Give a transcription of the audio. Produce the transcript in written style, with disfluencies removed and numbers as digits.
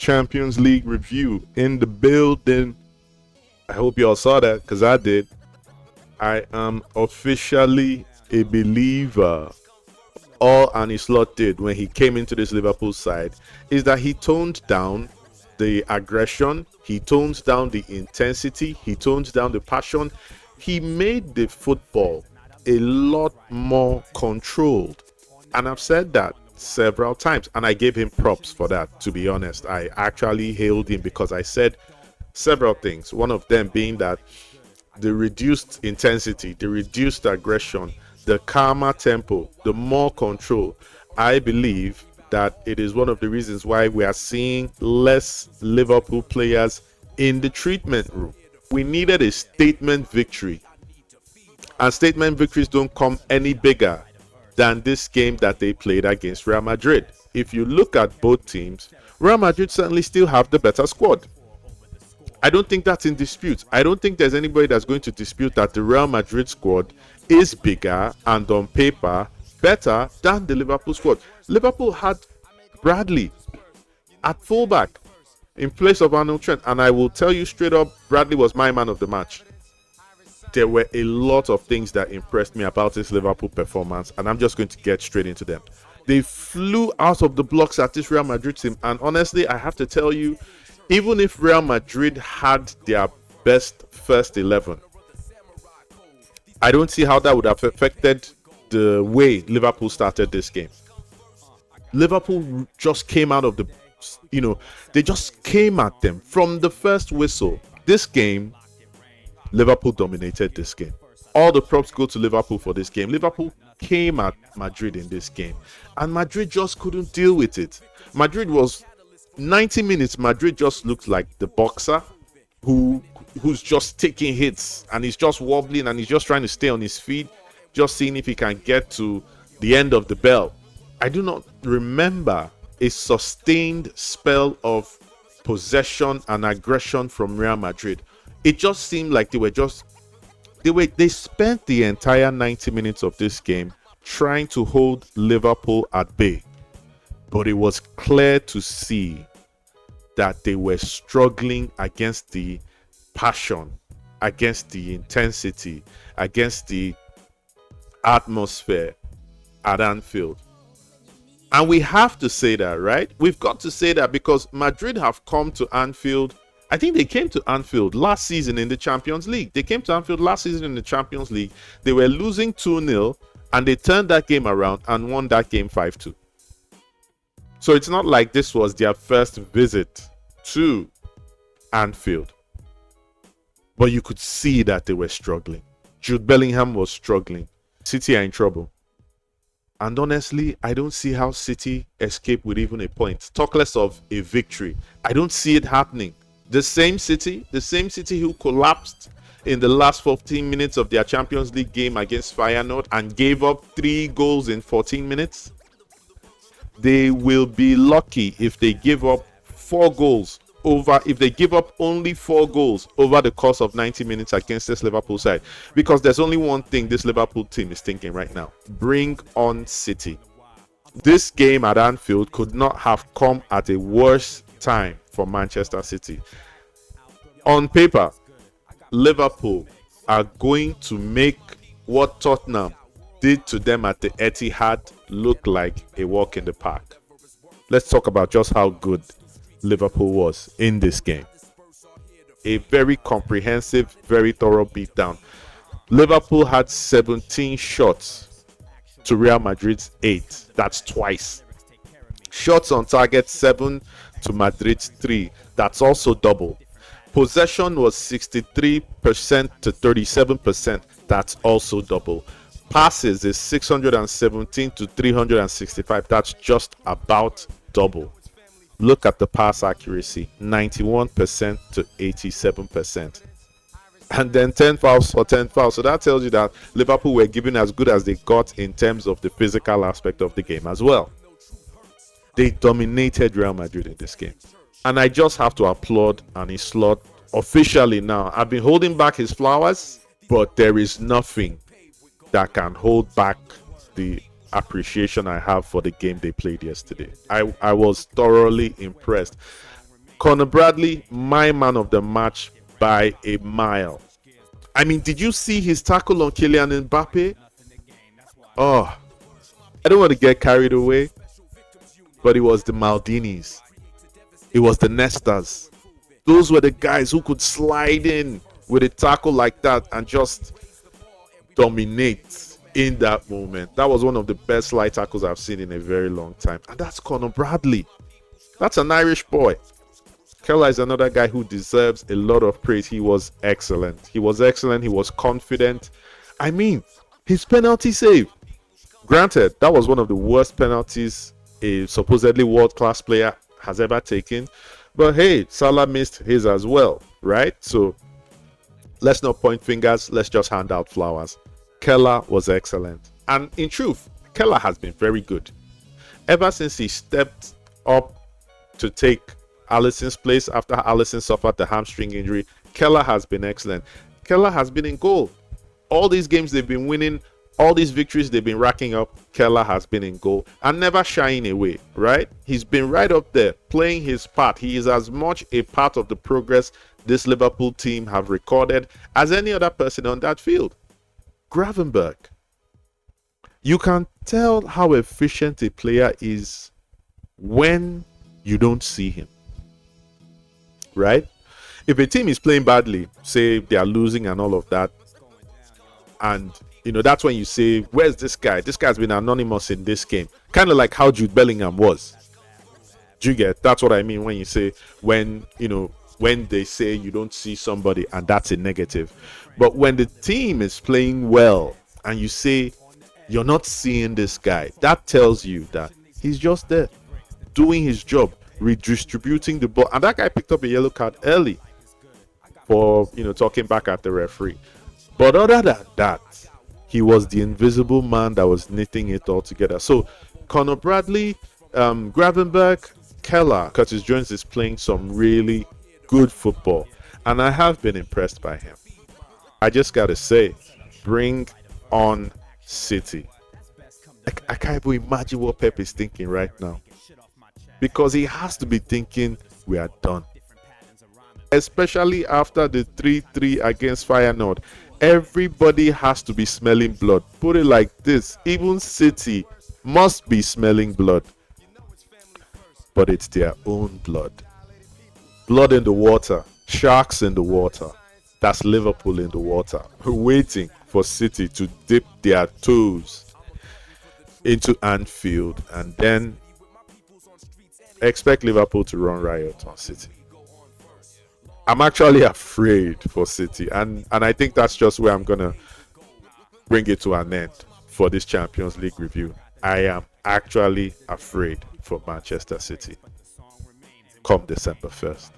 Champions League review in the building. I hope you all saw that because I did. I am officially a believer. All Arne Slot did when he came into this Liverpool side is that he toned down the aggression, he toned down the intensity, he toned down the passion. He made the football a lot more controlled. And I've said that several times, and I gave him props for that. To be honest, I actually hailed him because I said several things, one of them being that the reduced intensity, the reduced aggression, the calmer tempo, the more control. I believe that it is one of the reasons why we are seeing less Liverpool players in the treatment room. We needed a statement victory, and statement victories don't come any bigger than this game that they played against Real Madrid. If you look at both teams, Real Madrid certainly still have the better squad. I don't think that's in dispute. I don't think there's anybody that's going to dispute that the Real Madrid squad is bigger and on paper better than the Liverpool squad. Liverpool had Bradley at fullback in place of Arnold Trent, and I will tell you straight up, Bradley was my man of the match. There were a lot of things that impressed me about this Liverpool performance, and I'm just going to get straight into them. They flew out of the blocks at this Real Madrid team, and honestly, I have to tell you, even if Real Madrid had their best first 11, I don't see how that would have affected the way Liverpool started this game. Liverpool just came out of the, they just came at them from the first whistle. This game, Liverpool dominated this game. All the props go to Liverpool for this game. Liverpool came at Madrid in this game, and Madrid just couldn't deal with it. Madrid was 90 minutes, Madrid just looked like the boxer who's just taking hits, and he's just wobbling, and he's just trying to stay on his feet, just seeing if he can get to the end of the bell. I do not remember a sustained spell of possession and aggression from Real Madrid. It just seemed like they spent the entire 90 minutes of this game trying to hold Liverpool at bay. But it was clear to see that they were struggling against the passion, against the intensity, against the atmosphere at Anfield. And we have to say that, right? We've got to say that because Madrid have come to Anfield. I think they came to Anfield last season in the Champions League. They came to Anfield last season in the Champions League. They were losing 2-0, and they turned that game around and won that game 5-2. So it's not like this was their first visit to Anfield. But you could see that they were struggling. Jude Bellingham was struggling. City are in trouble. And honestly, I don't see how City escape with even a point. Talk less of a victory. I don't see it happening. The same City who collapsed in the last 14 minutes of their Champions League game against Feyenoord and gave up 3 goals in 14 minutes. They will be lucky if they give up 4 goals if they give up only 4 goals over the course of 90 minutes against this Liverpool side. Because there's only one thing this Liverpool team is thinking right now. Bring on City. This game at Anfield could not have come at a worse time for Manchester City. On paper, Liverpool are going to make what Tottenham did to them at the Etihad look like a walk in the park. Let's talk about just how good Liverpool was in this game. A very comprehensive, very thorough beatdown. Liverpool had 17 shots to Real Madrid's 8. That's twice. Shots on target 7 to Madrid's 3. That's also double. Possession was 63% to 37%. That's also double. Passes is 617 to 365. That's just about double. Look at the pass accuracy, 91% to 87%. And then 10 fouls for 10 fouls. So that tells you that Liverpool were given as good as they got in terms of the physical aspect of the game as well. They dominated Real Madrid in this game. And I just have to applaud Arne Slot officially now. I've been holding back his flowers, but there is nothing that can hold back the appreciation I have for the game they played yesterday. I was thoroughly impressed. Conor Bradley, my man of the match by a mile. I mean, did you see his tackle on Kylian Mbappe? Oh, I don't want to get carried away, but it was the Maldinis. It was the Nestas. Those were the guys who could slide in with a tackle like that and just dominate in that moment. That was one of the best slide tackles I've seen in a very long time. And that's Conor Bradley. That's an Irish boy. Keller is another guy who deserves a lot of praise. He was excellent. He was excellent. He was confident. I mean, his penalty save. Granted, that was one of the worst penalties a supposedly world-class player has ever taken. But hey, Salah missed his as well, right? So let's not point fingers. Let's just hand out flowers. Keller was excellent. And in truth, Keller has been very good. Ever since he stepped up to take Alisson's place after Alisson suffered the hamstring injury, Keller has been excellent. Keller has been in goal. All these games they've been winning, all these victories they've been racking up, Keller has been in goal and never shying away, right? He's been right up there playing his part. He is as much a part of the progress this Liverpool team have recorded as any other person on that field. Gravenberch. You can tell how efficient a player is when you don't see him, right? If a team is playing badly, say they are losing and all of that, and that's when you say, where's this guy? This guy's been anonymous in this game. Kind of like how Jude Bellingham was. Do you get? That's what I mean when you say, when they say you don't see somebody and that's a negative. But when the team is playing well and you say you're not seeing this guy, that tells you that he's just there doing his job, redistributing the ball. And that guy picked up a yellow card early for talking back at the referee. But other than that, he was the invisible man that was knitting it all together. So Conor Bradley, Gravenberch, Keller, Curtis Jones is playing some really good football, and I have been impressed by him. I just gotta say, bring on City. I can't even imagine what Pep is thinking right now, because he has to be thinking we are done, especially after the 3-3 against Feyenoord. Everybody has to be smelling blood. Put it like this, even City must be smelling blood, but it's their own blood. Blood in the water, sharks in the water. That's Liverpool in the water, waiting for City to dip their toes into Anfield and then expect Liverpool to run riot on City. I'm actually afraid for City, and I think that's just where I'm gonna bring it to an end for this Champions League review. I am actually afraid for Manchester City come December 1st.